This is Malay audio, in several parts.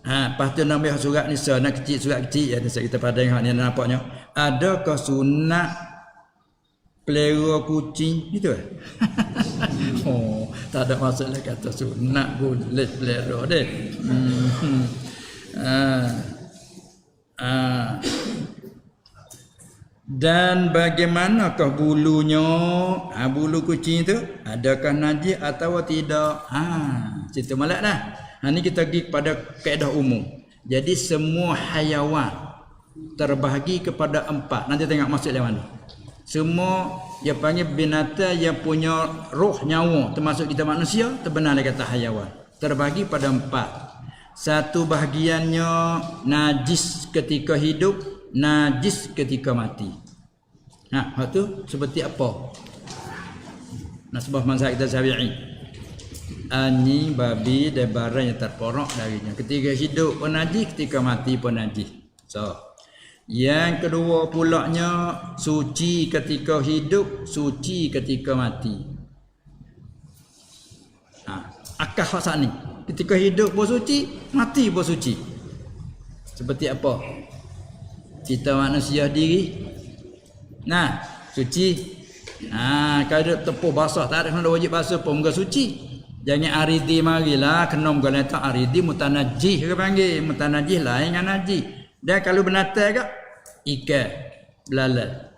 Lepas tu nama surat ni surat kecil, surat kecil ya kita pada tengok ni nampaknya. Adakah sunat pelera kucing gitu oh, tak ada masalah kata sunat boleh pelera deh. Dan bagaimanakah bulunya? Bulu kucing tu adakah najis atau tidak? Cerita malak dah. Ni kita pergi kepada kaedah umum. Jadi semua haiwan terbahagi kepada 4. Nanti tengok maksud yang mana. Semua yang panggil binatang yang punya roh nyawa, termasuk kita manusia, terbenar dia kata haiwan. Terbahagi pada 4. Satu bahagiannya najis ketika hidup, najis ketika mati. Hak tu seperti apa? Nasbah mazhab kita Syafi'i. Anjing, babi dan barang yang terporok darinya. Ketika hidup pun najis, ketika mati pun najis. So, yang kedua pulaknya suci ketika hidup, suci ketika mati. Akal hak ni. Ketika hidup pun suci, mati pun suci. Seperti apa? Kita manusia diri. Suci. Kalau tepuh basah tak ada wajib basuh pun enggak suci. Jangan aridi marilah kena menggunakan aridi mutanajjih ke panggil. Mutanajjih lain dengan najis. Dan kalau binatang ke ikan belalat.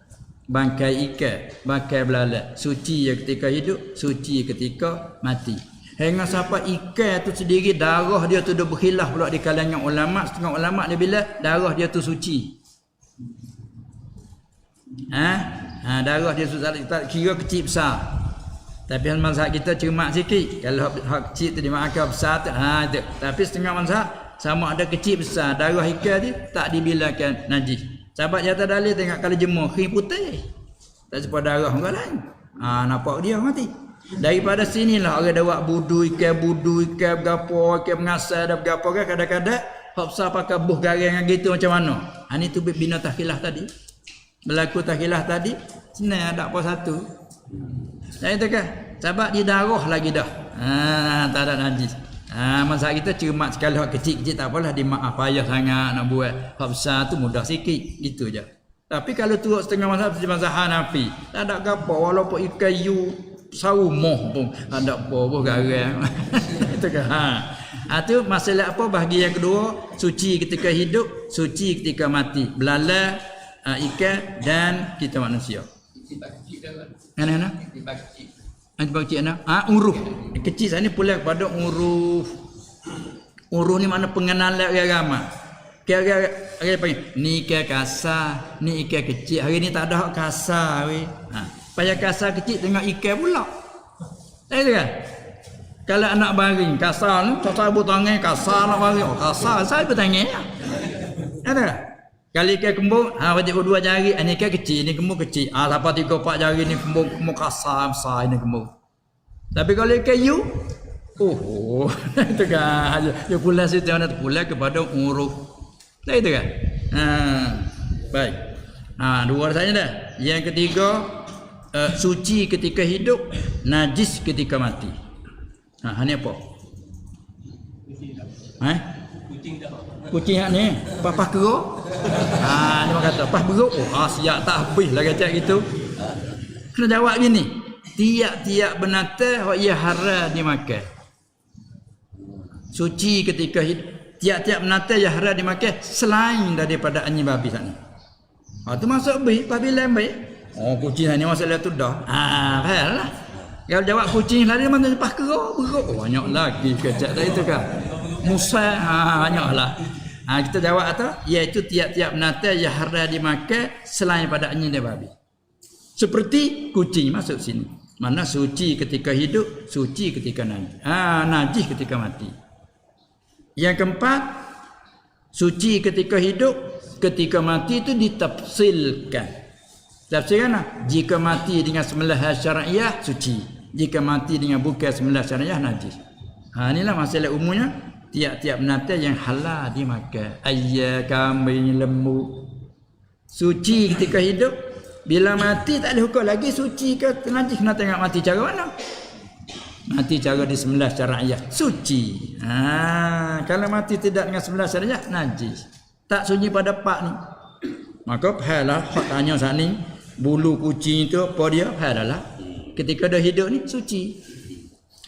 Bangkai ikan, bangkai belalat. Suci ya ketika hidup, suci ketika mati. Hingga siapa ikan tu sendiri darah dia tu dah berkhilaf pula di kalangan ulama. Setengah ulama dia bila darah dia tu suci. Darah dia suci tak kira kecil besar. Tapi mazhab kita cermat sikit. Kalau hak kecil tu dimaafkan, besar tu itu. Tapi setengah mazhab sama ada kecil besar, darah ikan tu tak dibilangkan najis. Sahabat jatuh dalil tengok kalau jemur khir putih. Tak sebab darah orang lain. Nampak dia mati. Daripada sinilah orang dah buat budu ikan bergapo, ikan mengasai dah bergapo kan kadang-kadang hak besar pakai buh garang gitu macam mana. Ni tu bina takhilaf tadi. Berlaku takhilaf tadi, senang ada apa satu. Dan itu kan sebab di darah lagi dah. Tak ada najis. Masa kita cermat sekali hak kecil-kecil tak apalah dimaaf payah sangat nak buat. Hak besar tu mudah sikit gitu je. Tapi kalau turut setengah mazhab seperti mazhab Hanafi, tak ada apa walaupun ikan yu saumoh pun ada apa garang. Itu kan. Itu masalah apa bahagian yang kedua, suci ketika hidup, suci ketika mati. Belalang, ikan dan kita manusia. Mana? Antibak kecil mana? Uruh. Kecil sana pula kepada uruh. Uruh ni mana pengenalan agama. Kira-kira panggil ni ikan kasar, ni ikan kecil. Hari ni tak ada hak kasar weh. Payah kasar kecil tengok ikan pula. Tak kan? Kalau anak baring kasar ni, tak sabut tangan kasar nak baring. Kasar saya bertanya. Ada tak? Kali ikan kembung, wajib berdua jari, ini ikan kecil, ini kembung kecil. Sampai 3-4 jari ni kembung kasar besar ini kembung. Tapi kalau ikan yu, itu kan, dia pulang situ mana pulang kepada uruh. Tak itu kan? Baik. Dua rasanya dah. Yang ketiga, suci ketika hidup, najis ketika mati. Ini apa? Kucing ni pah keruk. Dia kata pah beruk. Siap tak habis lah kata gitu. Kena jawab gini. Tiap-tiap binatang ia haram dimakan. Suci ketika hidup. Tiap-tiap binatang yang haram dimakan selain daripada anjing babi sana. Tu masuk baik, babi lain baik. Kucing ni masalah tu dah. Faham lah. Kalau jawab kucing lari mana pah keruk, beruk. Banyak lagi kecak dah itu kan. Musa banyaklah. Kita jawab atau iaitu tiap-tiap binatang yang haram dimakan selain pada anjing dan babi. Seperti kucing masuk sini. Mana suci ketika hidup, suci ketika najis. Najis ketika mati. Yang keempat, suci ketika hidup, ketika mati itu ditafsilkan. Tafsirkan jika mati dengan sembelihan syariah suci, jika mati dengan bukan sembelihan syariah najis. Inilah masalah umumnya. Tiap-tiap binatang yang halal dimakan. Ayam, kambing, lembu. Suci ketika hidup. Bila mati tak ada hukum lagi suci ke najis. Kena tengok mati cara mana. Mati cara disembelih secara ayah suci. Kalau mati tidak dengan sembelih secara ayah najis. Tak sunyi pada pak ni. Maka pahalah hak tanya saat ni bulu kucing itu apa dia? Pahalah. Ketika dah hidup ni suci.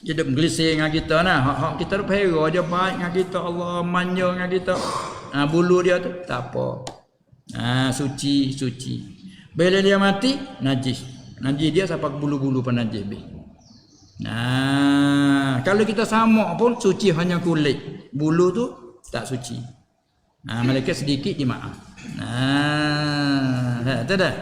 Hidup gelisir dengan kita nah. Hak kita tu pahera dia baik dengan kita, Allah manja dengan kita. Bulu dia tu tak apa. Suci. Bila dia mati najis. Najis dia sampai bulu-bulu pun najis. Kalau kita sama pun suci hanya kulit. Bulu tu tak suci. Malaikat sedikit dimaaf. Tu dah.